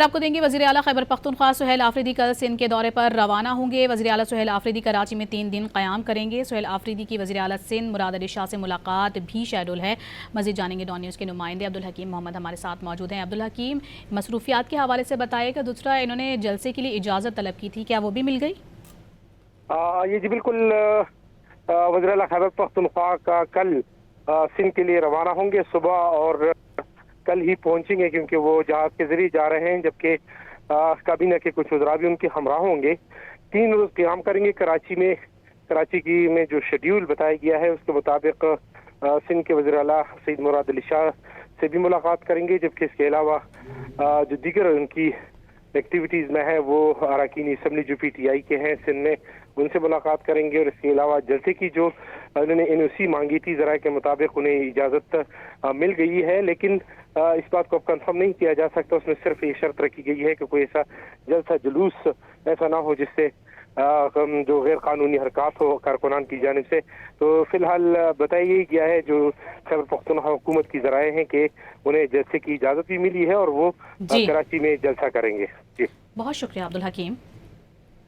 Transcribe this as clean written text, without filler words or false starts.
आपको देंगे, वज़ीर आला खैबर पख्तूनख्वा सुहेल आफरीदी कल सिंध के दौरे पर रवाना होंगे। वज़ीर आला सुहेल आफरीदी कराची में 3 दिन क़याम करेंगे। सुहेल आफरीदी की वज़ीर आला सिंध मुराद अली शाह से मुलाकात भी शेड्यूल है। मज़ीद जानेंगे डॉन न्यूज़ के नुमाइंदे अब्दुल हकीम मोहम्मद हमारे साथ मौजूद हैं। अब्दुल हकीम, मसरूफियात के हवाले से बताइएगा। दूसरा, इन्होंने जलसे के लिए इजाज़त तलब की थी, क्या वो भी मिल गई? ये जी बिल्कुल, वज़ीर आला खैबर पख्तूनख्वा का कल सिंध के लिए रवाना होंगे सुबह, और कल ही पहुंचेंगे क्योंकि वो जहाज के जरिए जा रहे हैं, जबकि काबीना के कुछ वज़रा भी उनके हमरा होंगे। 3 रोज क़याम करेंगे कराची में। कराची में जो शेड्यूल बताया गया है उसके मुताबिक सिंध के वज़ीर आला सईद मुराद अली शाह से भी मुलाकात करेंगे, जबकि इसके अलावा जो दीगर उनकी एक्टिविटीज़ में है वो अरकान असम्बली जो PTI के हैं सिंध में, उनसे मुलाकात करेंगे। और इसके अलावा जलसे की जो उन्होंने NOC मांगी थी ज़राए के मुताबिक उन्हें इजाज़त मिल गई है, लेकिन इस बात को अब कंफर्म नहीं किया जा सकता। उसमें सिर्फ ये शर्त रखी गई है कि कोई ऐसा जलसा जुलूस ऐसा ना हो जिससे जो गैर कानूनी हरकत हो कारकुनान की जानिब से। तो फिलहाल बताया गया है जो खैबर पख्तूनख्वा हुकूमत की ज़राए हैं कि उन्हें जलसे की इजाज़त भी मिली है और वो कराची में जलसा करेंगे। जी, बहुत शुक्रिया अब्दुल हकीम।